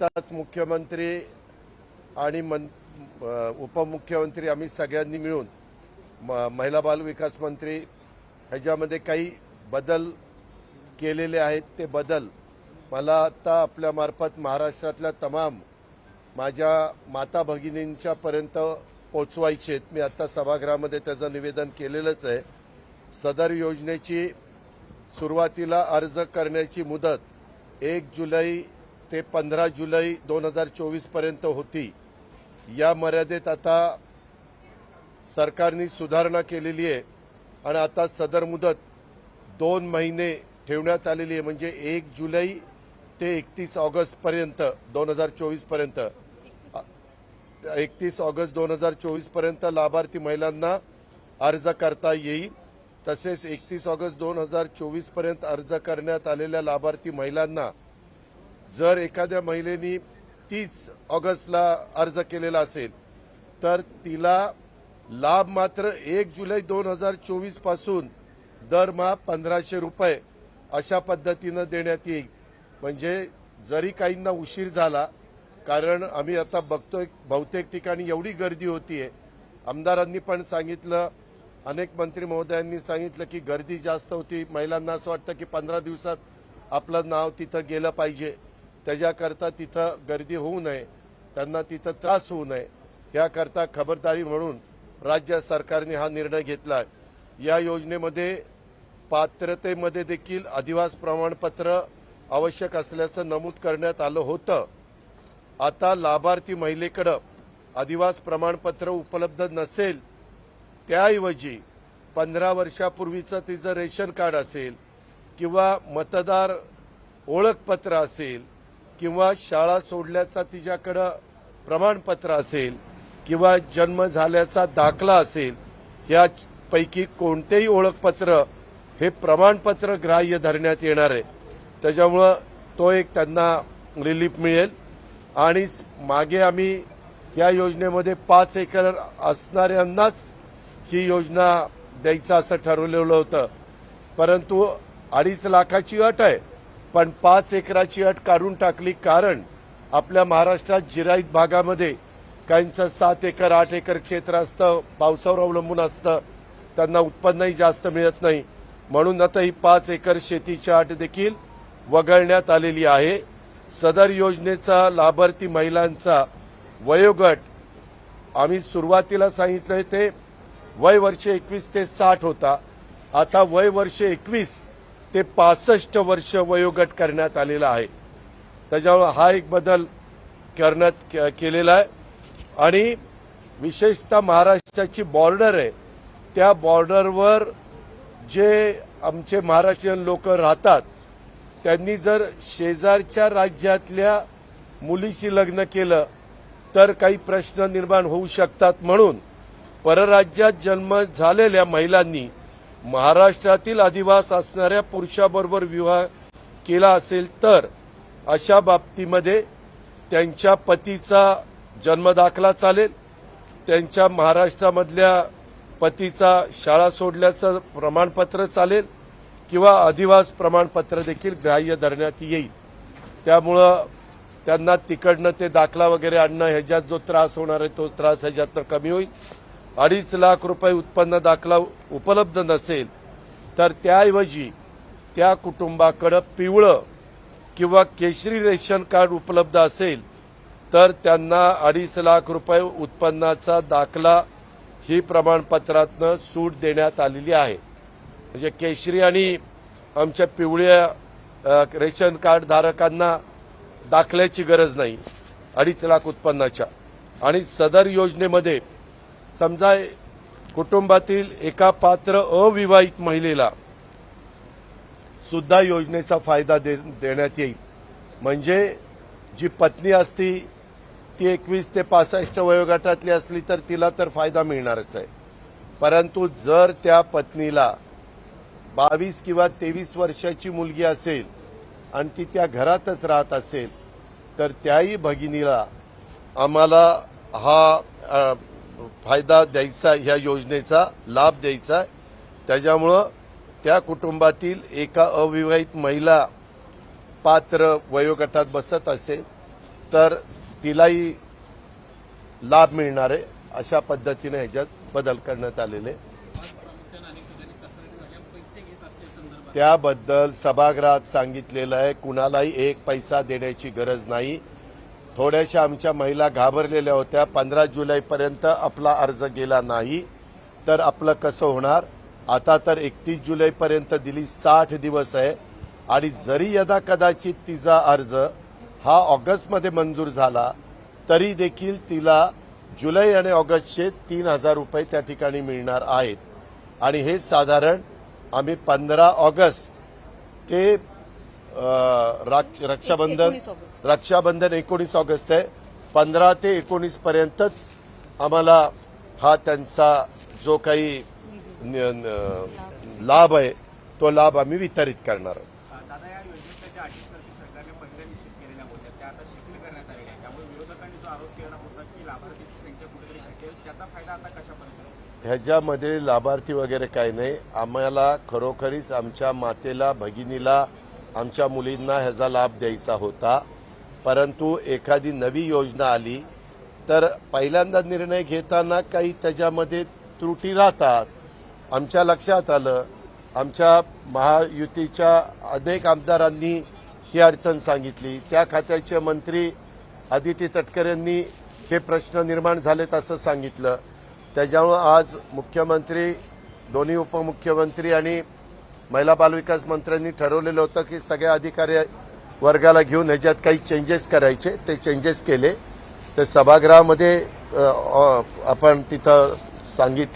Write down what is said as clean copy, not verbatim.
आताच मुख्यमंत्री आणि उपमुख्यमंत्री आम्ही सगळ्यांनी मिळून महिला बाल विकास मंत्री ह्याच्यामध्ये काही बदल केलेले आहेत। ते बदल मला आता आपल्या मार्फत महाराष्ट्रातल्या तमाम माझ्या माता भगिनींच्या पर्यंत पोहोचवायचे आहेत। मी आता सभागृहामध्ये त्याचं निवेदन केलेलंच आहे। सदर योजनेची सुरुवातीला अर्ज करण्याची मुदत 1 जुलै ते 15 जुलै 2024 पर्यंत होती। या मर्यादेत आता सरकारने सुधारणा केलेली आहे आणि आता सदर मुदत 2 महिने ठेवण्यात आलेली आहे। म्हणजे 1 जुलै ते 31 ऑगस्ट पर्यंत 2024 पर्यंत 31 ऑगस्ट 2024 पर्यंत लाभार्थी महिलांना अर्ज करता येईल। तसेच 31 ऑगस्ट 2024 पर्यंत अर्ज करण्यात आलेल्या लाभार्थी महिलांना जर एखाद्या महिलेने 30 ऑगस्टला अर्ज केलेला असेल तर तिला लाभ मात्र 1 जुलै 2024 पासून दरमहा 1500 रुपये अशा पद्धतीने देण्यात येईल। म्हणजे जरी काहींना उशीर झाला, कारण आम्ही आता बघतोय बहुतेक ठिकाणी एवढी गर्दी होतीये, आमदारांनी पण सांगितलं, अनेक मंत्री महोदयांनी सांगितलं की गर्दी जास्त होती, महिलांना असं वाटतं की 15 दिवसात आपलं नाव तिथं गेलं पाहिजे, त्याच्याकरता तिथं गर्दी होऊ नये, त्यांना तिथं त्रास होऊ नये, याकरता खबरदारी म्हणून राज्य सरकारने हा निर्णय घेतला। या योजनेमध्ये पात्रतेमध्ये देखील अधिवास प्रमाणपत्र आवश्यक असल्याचं नमूद करण्यात आलं होतं। आता लाभार्थी महिलेकडे अधिवास प्रमाणपत्र उपलब्ध नसेल, त्याऐवजी 15 वर्षापूर्वीचं तिचं रेशन कार्ड असेल किंवा मतदार ओळखपत्र असेल किंवा शाळा सोडल्याचा तिच्याकडे प्रमाणपत्र असेल किंवा जन्म झाल्याचा दाखला असेल, यापैकी कोणतेही ओळखपत्र हे प्रमाणपत्र ग्राह्य धरण्यात येणार आहे। त्याच्यामुळं तो एक त्यांना रिलीफ मिळेल। आणि मागे आम्ही या योजनेमध्ये 5 एकर असणाऱ्यांनाच ही योजना द्यायचं असं ठरवलेलं होतं, परंतु 2.5 लाखाची अट आहे, पण 5 एकराची अट काढून टाकली। कारण आपल्या महाराष्ट्रात जिरायत भागामध्ये काहींचं 7 एकर 8 एकर क्षेत्र असतं, पावसावर अवलंबून असतं, त्यांना उत्पन्नही जास्त मिळत नाही, म्हणून आता ही 5 एकर शेतीची अट देखील वगळण्यात आलेली आहे। सदर योजनेचा लाभार्थी महिलांचा वयोगट आम्ही सुरुवातीला सांगितलंय ते वय वर्ष 21 ते 60 होता, आता वय वर्ष 21 ते 65 वर्ष वयोगट करण्यात आलेला आहे। त्याच्यामुळे हा एक बदल करण्यात केलेला आहे। आणि विशेषतः महाराष्ट्राची बॉर्डर आहे, त्या बॉर्डरवर जे आमचे महाराष्ट्रीयन लोक राहतात, त्यांनी जर शेजारच्या राज्यातल्या मुलीशी लग्न केलं तर काही प्रश्न निर्माण होऊ शकतात, म्हणून परराज्यात जन्म झालेल्या महिलांनी महाराष्ट्रातील अधिवास असणाऱ्या पुरुषाबरोबर विवाह केला असेल तर अशा बाबतीमध्ये त्यांच्या पतीचा जन्मदाखला चालेल, त्यांच्या महाराष्ट्रामधल्या पतीचा शाळा सोडल्याचं प्रमाणपत्र चालेल किंवा अधिवास प्रमाणपत्र देखील ग्राह्य धरण्यात येईल। त्यामुळं त्यांना तिकडनं ते दाखला वगैरे आणणं ह्याच्यात जो त्रास होणार आहे तो त्रास ह्याच्यातनं कमी होईल। 2.5 लाख रुपये उत्पन्न दाखला उपलब्ध नसेल तर त्याऐवजी त्या कुटुंबाकडे पिवळं किंवा केशरी रेशन कार्ड उपलब्ध असेल तर त्यांना 2.5 लाख रुपये उत्पन्नाचा दाखला ही प्रमाणपत्रातनं सूट देण्यात आलेली आहे। म्हणजे केशरी आणि आमच्या पिवळ्या रेशन कार्ड धारकांना दाखल्याची गरज नाही 2.5 लाख उत्पन्नाच्या। आणि सदर योजनेमध्ये समजा कुटुंबातील एका पात्र अविवाहित महिलेला सुद्धा योजनेचा फायदा देण्यात येईल। म्हणजे जी पत्नी असती ती 21 ते 65 वयोगटातली असली तर तिला तर फायदा मिळणारच आहे, परंतु जर त्या पत्नीला 22 किंवा 23 वर्षाची मुलगी असेल आणि ती त्या घरातच राहत असेल तर त्याही भगिनीला आम्हाला हा फायदा द्यायचा, ह्या योजनेचा लाभ द्यायचा। त्याच्यामुळं त्या कुटुंबातील एका अविवाहित महिला पात्र वयोगटात बसत असेल तर तिलाही लाभ मिळणार आहे अशा पद्धतीने ह्याच्यात बदल करण्यात आलेले. त्याबद्दल सभागृहात सांगितलेलं आहे, कुणालाही एक पैसा देण्याची गरज नाही. थोड्याशा आमच्या महिला घाबरलेल्या होत्या, 15 जुलैपर्यंत आपला अर्ज गेला नाही तर आपलं कसं होणार. आता तर 31 जुलैपर्यंत दिली, 60 दिवस आहे. आणि जरी यदा कदाचित तिचा अर्ज हा ऑगस्टमध्ये मंजूर झाला तरी देखील तिला जुलै आणि ऑगस्टचे 3,000 रुपये त्या ठिकाणी मिळणार आहेत. आणि हे साधारण आम्ही 15 ऑगस्ट ते रक्षाबंधन 19 ऑगस्ट आहे, 15 ते 19 पर्यंतच आम्हाला हा त्यांचा जो काही लाभ आहे तो लाभ आम्ही वितरित करणार आहोत. दादा, या योजनेच्या ज्या अटी सरकारने पहिल्या निश्चित केलेल्या होत्या त्या आता शिथिल करण्यात आलेल्या आहेत. त्यामुळे विरोधकांनी जो आरोप केला होता की लाभार्थीची संख्या कुठेतरी घटेल, त्याचा फायदा आता कशा पद्धतीने? ह्याच्यामध्ये लाभार्थी वगैरे काही नाही. आम्हाला खरोखरीच आमच्या मातेला, भगिनीला, आमच्या मुलींना ह्याचा लाभ द्यायचा होता. परंतु एखादी नवी योजना आली तर पहिल्यांदा निर्णय घेताना काही त्याच्यामध्ये त्रुटी राहतात. आमच्या लक्षात आलं, आमच्या महायुतीच्या अनेक आमदारांनी ही अडचण सांगितली. त्या खात्याचे मंत्री आदिती तटकरे यांनी हे प्रश्न निर्माण झालेत असं सांगितलं. त्याच्यामुळे आज मुख्यमंत्री, दोन्ही उपमुख्यमंत्री आणि महिला बालविकास मंत्र्यांनी ठरवलेलं होतं की सगळ्या अधिकारी वर्गाला घेऊन ह्याच्यात काही चेंजेस करायचे. ते चेंजेस केले. ते सभागृहामध्ये आपण तिथं सांगितलं.